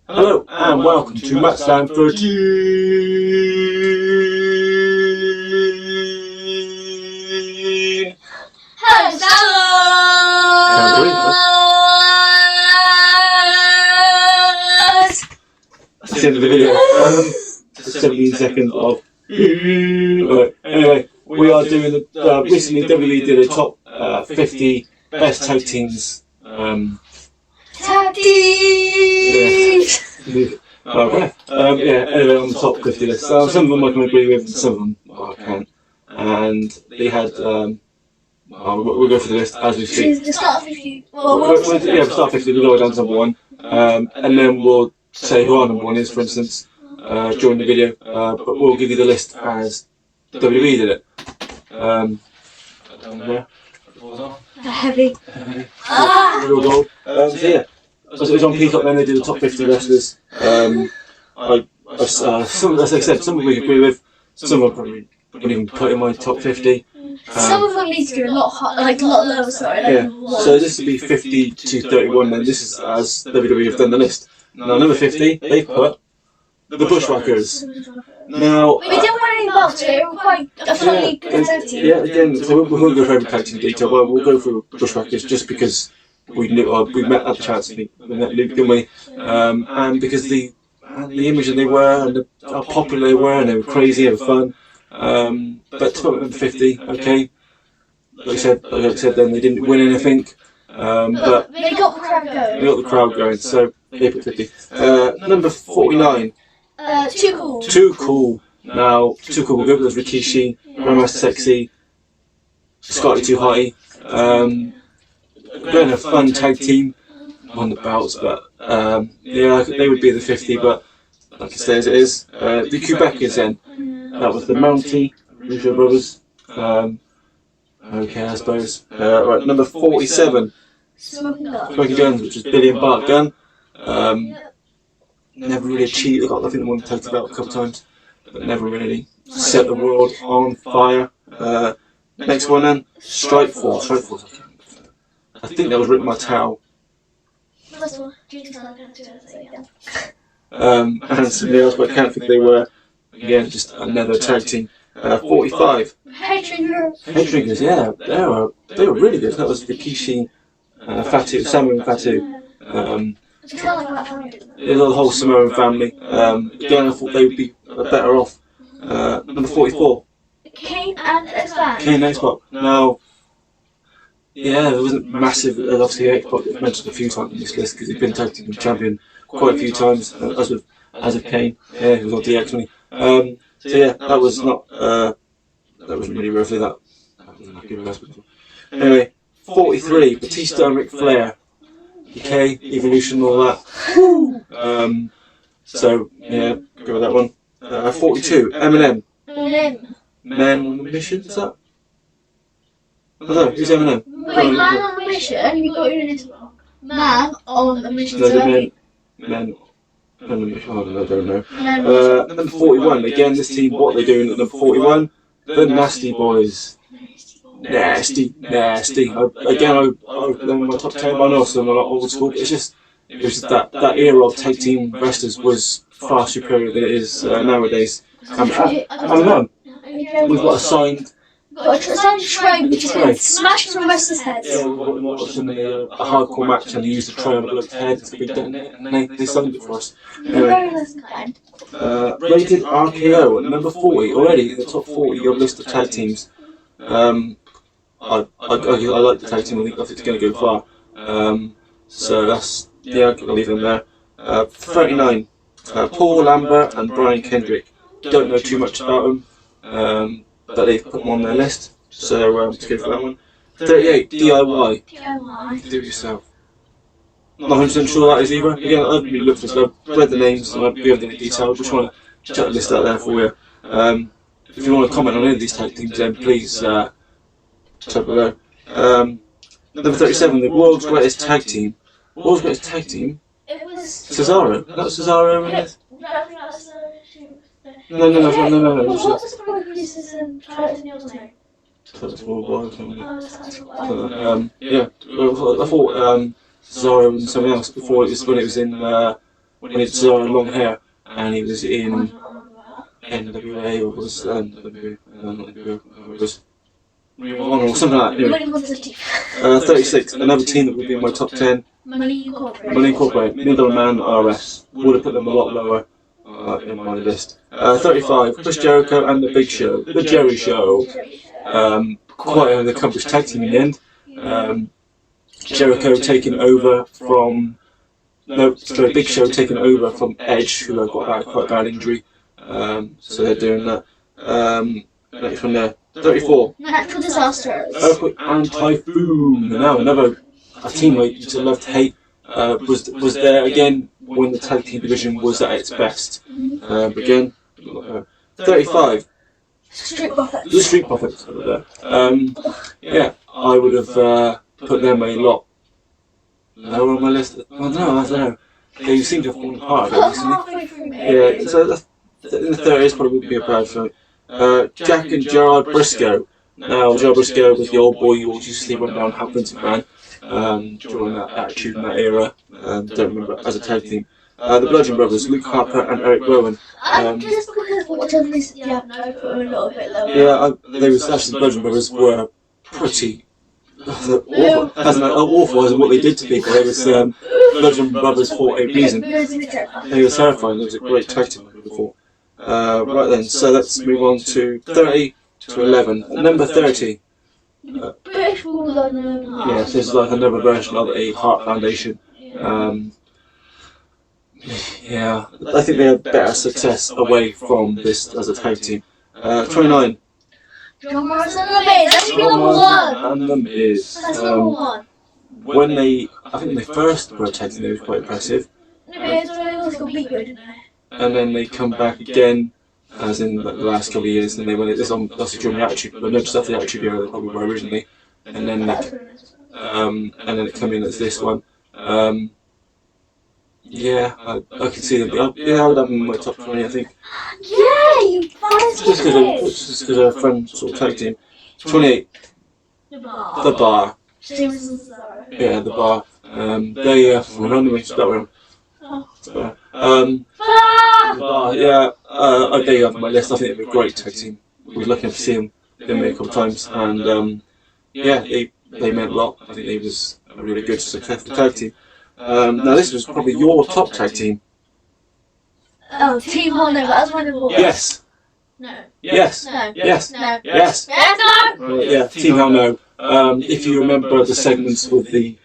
Hello and welcome to Matchdown 13. Hello, fellas! That's the end of the video. 17 seconds of. Anyway, we are doing the. Recently, WWE did a top 50 best tag teams. Tag teams! Anyway, on the top 50 list. Some of them I can agree with, and some of them I can't. And they had. We'll go through the list as we speak. The start 50. We'll start 50, we'll go down to number 1. And then we'll say who our number 1 is, for instance, during the video. But we'll give you the list as WWE did it. Heavy. Real gold. So yeah, as it was on Peacock, then they did the top 50 wrestlers. Some, as I said, some we agree with, some I probably wouldn't even put in my top 50. Some of them need to go a lot lower, sorry. Yeah, so this would be 50 to 31 then. This is as WWE have done the list. Now, number 50, they put the Bushwhackers. Now, we didn't win any belts, so they were quite a funny good tag team. Yeah, again, so we won't go through every tag team detail, but we'll go through Bushwhackers just because we knew, we met at the chance, we met Luke, didn't we? And because the image that they were, and how popular they were, and they were crazy, they were fun. But to put number 50, okay, like I said, then they didn't win anything, but they got the crowd going. They got the crowd going, so they put 50. Number 49. Too Cool. Too Cool. Now, Too Cool will go with Rikishi, Grandmaster Sexy, Slightly Too High. Again, a fun tag team. Won the belts, but yeah, they would be the 50. But like I say, as it is, the Quebecers then. That was the Mountie, Rougeau Brothers. Okay, I suppose. Right, number 47. Smoking Guns, which was Billy and Bart Gunn. Never really achieved. They got nothing that won the tag belt a couple of times, but never really set the world on fire. Next one then, Strikeforce. I think that was Rick Martel. And somebody else, but I can't think they were. Again, just another tag team. 45. Headshrinkers, yeah, they were really good. That was Rikishi, Fatu, Samu and Fatu. It was the whole Samoan family. Again, I thought they would be better off. Number 44. Kane and X-Pac. Kane and X-Pac. Now, yeah, there wasn't massive. Obviously, X-Pac was mentioned a few times on this list because he's been tag team champion quite a few times, as with Kane. Yeah, he was on DX, wasn't he? So yeah, that was not. That wasn't really roughly that. That wasn't that good of a wrestling. Anyway, 43. Batista and Ric Flair. Okay, Evolution and all that. So yeah, go with that one. 42. Eminem. Man on a Mission. Is that? I don't know. Who's Eminem? Wait, Man on a Mission? You got your interval. Man on a Mission. No, Men. I don't know. Number 41. Again, this team. What they're doing at number 41? The Nasty Boys. Nasty. Again, I put them in my top 10. I know some are not old school, but it was just that era of tag team wrestlers was far superior than it is nowadays. I don't know. We've got a signed. Got a signed tray which has been smashed from wrestlers' heads. Yeah, we watched them in a hardcore match and they used the tray on the bloke's head to be done it, and they signed it for us. Anyway, rated RKO at number 40 already in the top 40 of list of tag teams. I like the tag team. I think it's going to go far. So that's I'll leave them there. 39. Paul Lambert and Brian Kendrick. Don't know too much about them. But they've put them on their list, so let's go for that one. 38, DIY. Do it yourself. Not 100% sure that is either. Again, I've really looked for this, I've read the names and I've given any detail. I just want to check the list out there for you. If you want to comment on any of these tag teams, then please type below. Number 37, the World's Greatest Tag Team. World's Greatest Tag Team? It was Cesaro. That was Cesaro in it? No. What was the producer's Charlotte Neal's name? Yeah, I thought Cesaro and something else before it was when it was in when he had long hair, and he was in NWA or was NWA, not NWA, it was Ring of Honor or something like that. 36, another team that would be in my top 10. Money Incorporated. Money Incorporated, Middle Man RS. Would have put them a lot lower in my list. 35, Chris Jericho and The Big Show. The Jerry Show. Quite an accomplished tag team in the end. Jericho taking over from... No, sorry, Big Show taking over from Edge, who had got quite a bad injury. So they're doing that. Next one there. 34. Natural disasters. Earthquake and Typhoon. Now another team I used to love to hate was there again when the tag team division was at its best. Again, 35. Street Profits. The Street Profits over there. Yeah, I would have put them a lot lower on my list. I don't know. They seem to have fallen apart recently. Yeah, so in the 30s probably would be a bad film. Jack and Gerard Briscoe. Now, Gerard Briscoe was the old boy who used to sleep on down Vince McMahon during that Attitude in that era. Don't remember as a tag team. The Bludgeon Brothers, Luke Harper and Eric Rowan. Just because watching this, yeah, no, put them a little bit lower. Yeah, they was actually the Bludgeon Brothers were pretty awful. As in, awful as in what they did to people. They was Bludgeon Brothers for a reason. They were terrifying. It was a great tag team before. Right then, so let's move on to 30 to 11. Number 30. British Bulldog number 9. Yes, this is like another version of a Heart Foundation. Yeah, I think they had better success away from this as a tag team. 29. John Morrison and The Miz. That should be number 1. And The Miz. That's number 1. When I think when they first were a tag team, they was quite impressive. The Miz was going to be good, didn't they? And then they come back again, as in like, the last couple of years, and they went this on during the Attitude, but no stuff the Attitude era they probably were originally, and then it come in as this one. Yeah, I can see them. Yeah, I would have them in my top 20, I think. Yeah, you guys. Just because they're a fun sort of tag team. 28. The Bar. The Bar. James and Cesaro. Yeah, The Bar. They were on the way to that one. The Bar, yeah, they have on my list. I think they're a great tag team. We were lucky to see them a couple of times, and yeah, they meant a lot. I think they was a really good, successful tag team. Now this was probably your top tag team. Oh, Team Honda, but that's one of the Yes. No. Yes. No. Yes. No. Yes. Yes, no. Yeah, Team Hell No. If you remember the segments with the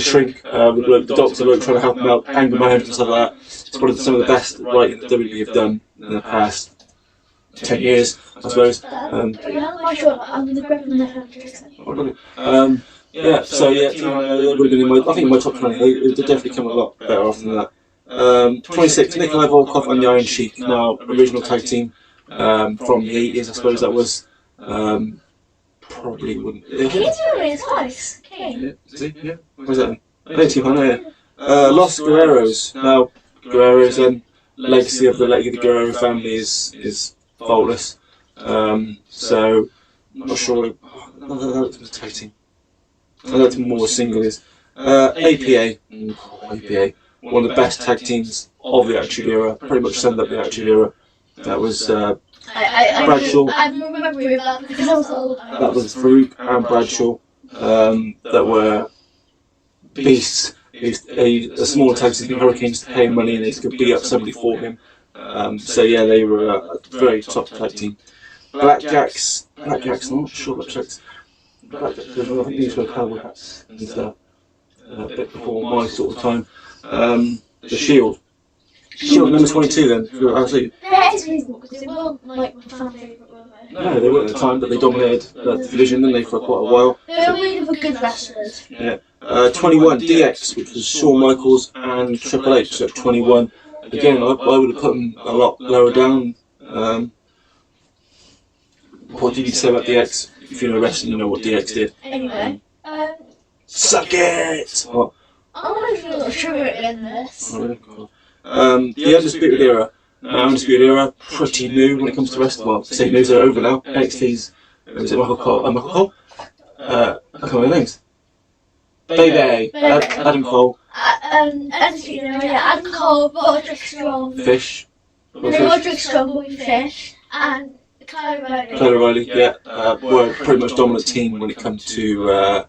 shrink, the doctor trying to help him out, anger management and stuff like that. It's one of some of the best writing that WWE have done in the past 10 years, I suppose. I'm not sure. I'm going to grab them there. Yeah, so yeah, Team Hell No would have been I think in my top 20. They definitely come a lot better off than that. 26, Nikolai Volkov and the Iron Sheik, now original tag team from the 80s, I suppose that was. Probably wouldn't. He's doing it twice. Okay. Yeah, see? Yeah. Where's that? Team Hell No, yeah. Los Guerreros. Now, Guerreros then, legacy of the Guerrero family is faultless. So, I'm not sure. I like them as a tag team. I like them more as single is. APA. APA. One of the best tag teams of the Attitude Era. Pretty much summed up the Attitude Era. That was Bradshaw. I remember that because I was old. That was Farouk and Bradshaw. That were beasts. A small tag team, Hurricanes, to pay him money and they could beat up somebody for him. So yeah, they were a very top tag team. Blackjacks, I'm not sure Blackjacks. I think these were cowboy hats and stuff. A bit before my sort of time. The Shield. Shield number 22 then. Actually, That is reasonable because they weren't like my fan favourite, were they? no, they weren't at the time, but they dominated the division, didn't they, for quite a while. They were really for good wrestlers. Yeah. 21, DX, which was Shawn Michaels and Triple H, so 21. Again, I would have put them a lot lower down. What did you say about DX? If you know wrestling, you know what DX did. Anyway, Suck it! What? I want to do a little sugar in this. Oh, really? Cool. The Undisputed Era. Undisputed Era, pretty new when it comes to wrestling. Well, say news are over now. NXT's, was it Michael Cole? I can't remember the names. Baby, Adam Cole, Adam Cole, Roderick Strong. Fish. Roderick Strong will be Fish. And Kyle O'Reilly, yeah, were pretty much dominant team when it comes to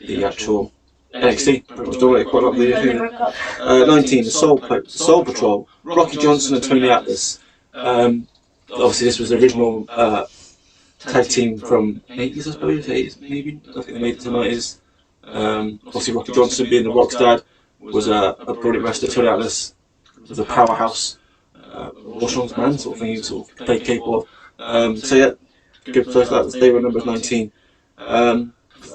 the actual NXT. Pretty much dominated quite a lot of the 19, the Soul Patrol, Rocky Johnson and Tony Atlas. Obviously, this was the original tag team from 80s, I suppose, 80s maybe. I think they made it to 90s. Obviously, Rocky Johnson, being the Rock's dad, was a brilliant wrestler. Tony Atlas was a powerhouse, Strong's man sort of thing. He was sort of played capable of. So yeah, good for that. They were numbers 19.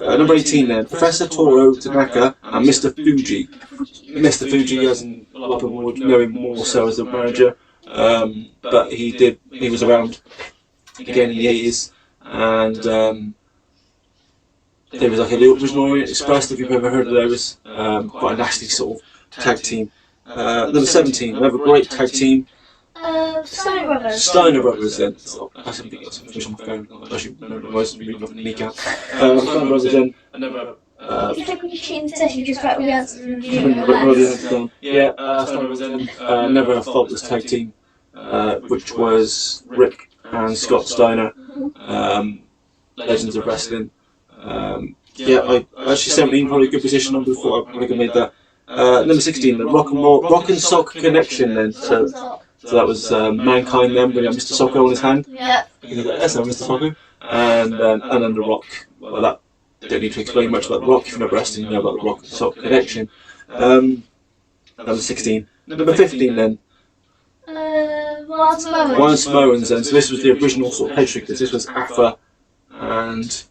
Number 18 then, Professor Toro Tanaka and Mr. Fuji. Mr. Fuji, as in a lot of people would know him more so as a manager, but he was around again in the 80s, and there was like a little original Orient Express, if you've ever heard of those, quite a nasty sort of tag team. Number 17, another great tag team. Steiner Brothers. Steiner Brothers then. So, I haven't got some fish on my phone. I actually remember the most reading off the kneecap. Steiner Brothers then. Another. If you take when you change the test, you just write all the answers and yeah, Steiner Brothers then. Another faultless tag team, which was Rick and Scott Steiner, legends of wrestling. Yeah, I actually 17 probably a good position on before I probably made that. Number 16, the Rock and Sock Connection then. So that was Mankind then, with Mr. Socko on his hand. Yeah. That's not Mr. Socko. And then the Rock. Well, that don't need to explain much about the Rock. If you know wrestling, you know about the Rock and Sock Connection. That was 16. Number 15 then. One Samoans then. So this was the original sort of head shrinkers. This was Afa and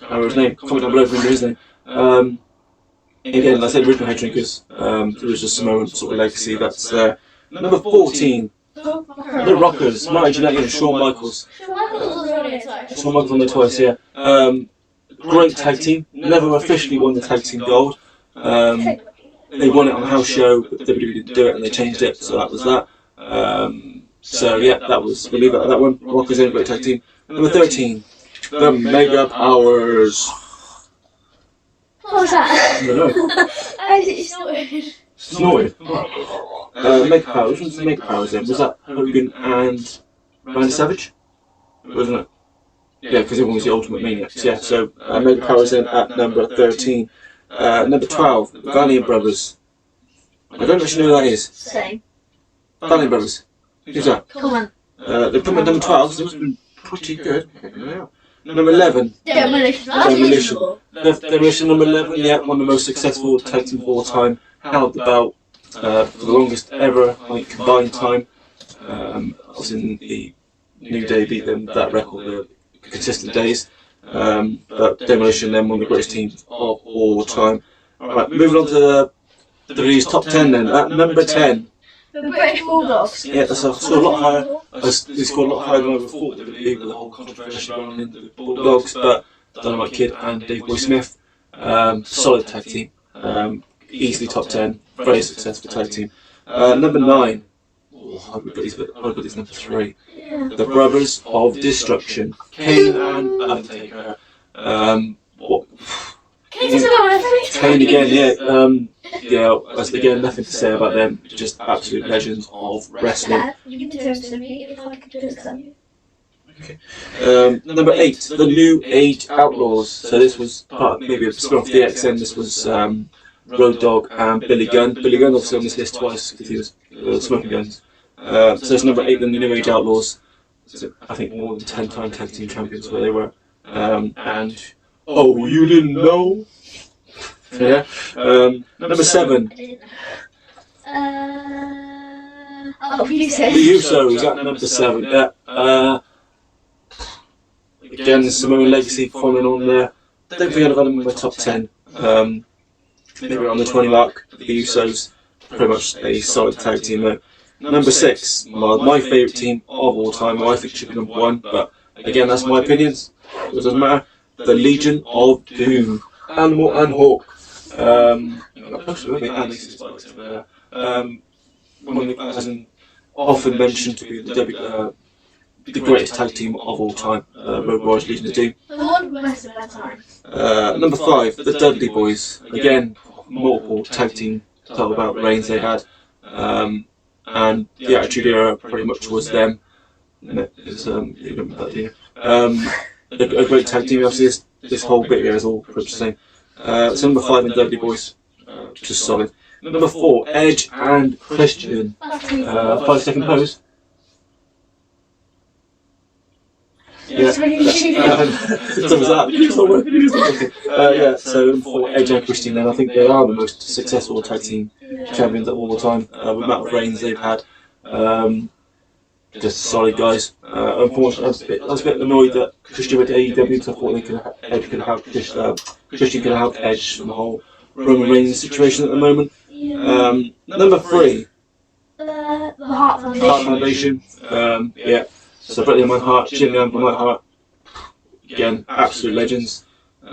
I remember his name. Comment down below if you remember his name. Again, like I said, original head shrinkers. There was just Samoan sort of legacy. That's number 14. The Rockers, Marty Jannetty and Shawn Michaels. Shawn Michaels was on it twice. Shawn Michaels on there twice, yeah. Great tag team. Never officially won the tag team gold. They won it on a house show, but WWE didn't do it and they changed it, so that was that. So yeah, we'll leave it at that one. Rockers in, great tag team. Number 13, the Mega Powers. What was that? I don't know. I snorted. Snorted. Mega Powers. Which one's the Mega Powers then? Was that Hogan and Randy Savage? Wasn't it? Yeah, because everyone was the Ultimate Maniacs. Yeah, so Mega Powers then at number 13. Number 12, the Valiant Brothers. I don't actually know who that is. Same. Valiant Brothers. Who's that? Come on. They put me at number 12, so it's been pretty good. Number 11. Demolition. Demolition number 11, yeah, one of the most successful tag team of all time. Held the belt for the longest ever combined time. Obviously, in the New Day beat them that record, the consistent days. But Demolition, then one of the greatest teams of all time. Alright, moving on to the WWE's top 10 then. At number 10. The British Bulldogs. Yeah, that's a lot higher. They scored a lot higher than I ever thought they would be with the whole controversy around the Bulldogs. But Dynamite Kid and Dave Boy Smith, solid tag team. Easily top 10. Very successful tag team. Number 9. Oh, I would put these number 3. Yeah. The Brothers of Destruction. Kane and Undertaker. Kane again, yeah. Yeah, again, nothing to say about them. Just absolute legends of wrestling. You can turn to me if I could just them. Okay. Number 8, the New Age Outlaws. So this was part, maybe a spin off the XN. This was Road Dogg and Billy Gunn. Billy Gunn obviously on this list twice because he was smoking guns. So it's number 8, the New Age Outlaws. So I think more than 10-time tag team champions where they were. And oh, you didn't know? Yeah. Number 7. You said. The Usos at number 7. Yeah. Again, the Samoan legacy following on there. Don't think I'd have had them in my top 10. Maybe around the 20 mark. The Usos, pretty much a solid tag team though. Number 6, my favourite team of all time. Well, I think it should be number 1, but again, that's my opinions. It doesn't matter. The Legion of Doom. Animal and Hawk. One of the guys often mentioned to be the greatest tag team of all time. Road Warriors, Legion of Doom. The one best of our time. Number 5, the Dudley Boys. Again, multiple tag team title bout reigns they had, and the Attitude Era pretty much was them. It's, you remember that, do you? A great tag team. Obviously, this whole bit here is all pretty much the same. So number 5 in Dudley Boys, just solid. Number 4, Edge and Christian. 5-second pose. Yeah. So was that. Yeah. So number 4, Edge and Christian. Then I think they are the most successful tag team champions of all time. With the amount of reigns they've had. Just solid guys. Unfortunately, I was a bit annoyed that Christian went to AEW because I thought Edge could have Christian could have helped Edge from the whole Roman Reigns situation at the moment. Number 3, the Heart Foundation. Heart Foundation. Yeah. So Bret Hart, my heart, Jim Young, my heart. Again, absolute legends. I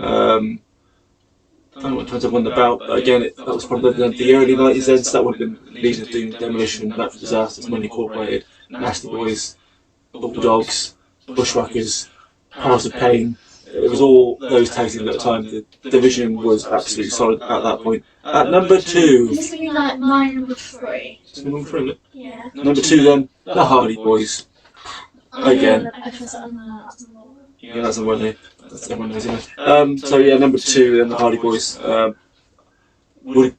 don't know what times I've won the bout, but again, that was probably the early 90s then, so that would have been Legion of Doom, Demolition, Natural Disasters, Money Incorporated, Nasty Boys, Bulldogs, Bushwhackers, Powers of Pain. It was all those tag teams at the time. The division was absolutely solid at that point. At number 2. This would be like my number 3. Number 3, Yeah. Number 2 then, the Hardy Boys. Again. Yeah, that's the one here. That's the one here. So yeah, number 2 then the Hardy Boys. Would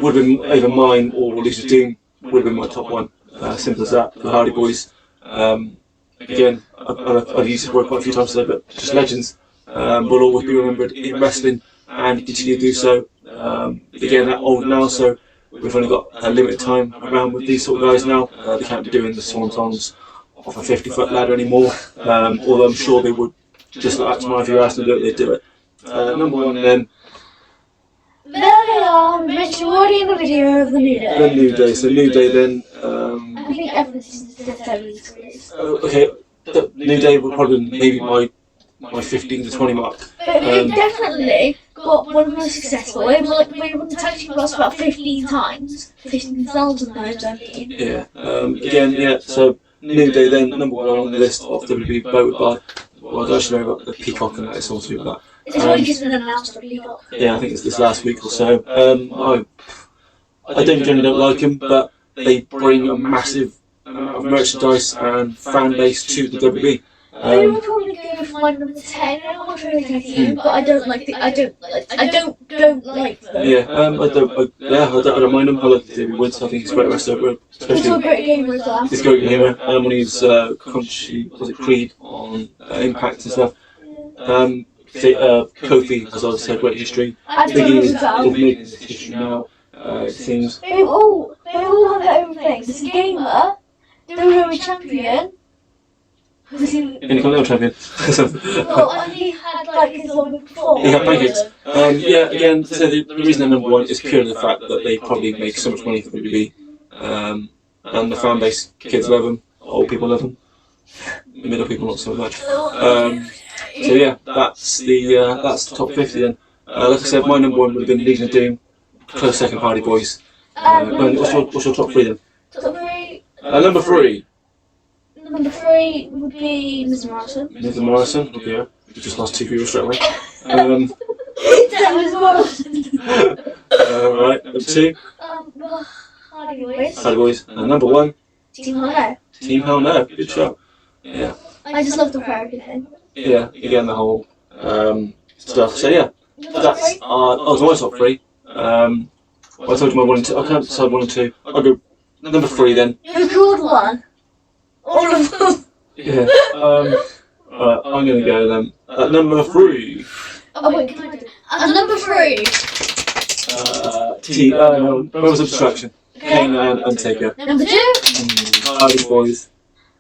have been either mine or Legion of Doom. Would have been my top one. Simple as that. The Hardy Boys. Again, I've used this word quite a few times today, but just legends. Will always be remembered in wrestling and continue to do so. Again, they're old now, so we've only got a limited time around with these sort of guys now. They can't be doing the swantons off a 50-foot ladder anymore. Although I'm sure they would, just like that tomorrow if you asked them to do it, they'd do it. Number 1 then. There they are, mentioned already in the video of the New Day. The New Day. So New Day then. I think everything's just everything's Okay, the New Day would probably maybe my 15 to 20 mark. But they definitely got one of the most successful. They won the tag team class about 15 times. 15,000 times, I mean. Yeah. Again, yeah. So New Day then number 1 on the list of WWE voted by. Well, I don't actually know about the Peacock and that. It's all to do with that. It's already just been announced on Peacock. Yeah, I think it's this last week or so. I generally don't like them, but they bring a massive amount of merchandise and fan base to the WWE. They would probably go for my number 10. I'm not sure exactly, but I don't like don't like them. Yeah, I don't mind him. I like David Woods. I think he's a great wrestler, He's also a great gamer as well. He's a great gamer. When he's Creed on Impact and stuff. Kofi has also had great history. I Big don't E know is making his history now. It seems. They all have their own things. There's a gamer, WWE champion. Intercontinental champion. Well, and he had like his one before. He had pancakes. Yeah, again, so the reason they're number 1 is purely the fact that they probably make so much money for WWE. And the fan base, kids love them, old people love them, middle people not so much. So yeah, that's the top 50 then. Like I said, my number 1 would have been Legion of Doom, close second Hardy Boys. What's your top 3 then? Top 3. Number 3. Number 3 would be Mr. Morrison. Mr. Morrison, okay. We just lost 2 people straight away. That was Morrison. Right, number 2. Hardy Boys. Hardy Boys. And number 1. Team Hell No. Team Hell No, good show. Yeah. I just love the choreography thing. Yeah, again the whole stuff. So yeah, that's my top 3. I told you my 1 and 2. I can't decide 1 and 2. I'll go number 3 then. You drawed one. All of them. Yeah. Alright, I'm gonna go then. At number 3. Oh wait, can I do? At number 3. Members of Destruction. Kane and Undertaker. Number 2. Hardy Boys.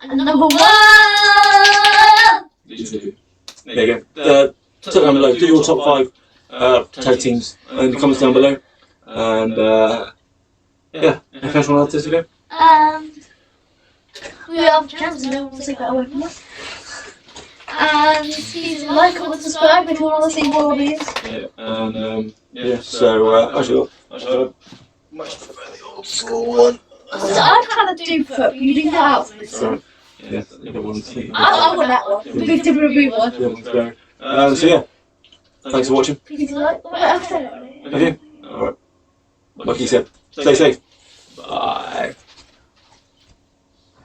And number 1. There you go. Top down below. Do your top 5 tag teams in the comments down below. And yeah, anything else you want to add to this video? We have champs and no one will take that away from us. And please like, comment, subscribe if you want to see more of these. Yeah, and yeah, so actually I much prefer the old school one. So I'd kind of do prefer, you do that out for this one. Yeah, the other one's I want that one, the big WWE one. The other one's better. So yeah, thanks for watching. Please like, wait, I've said it already. Have you? Alright. like you said, stay safe.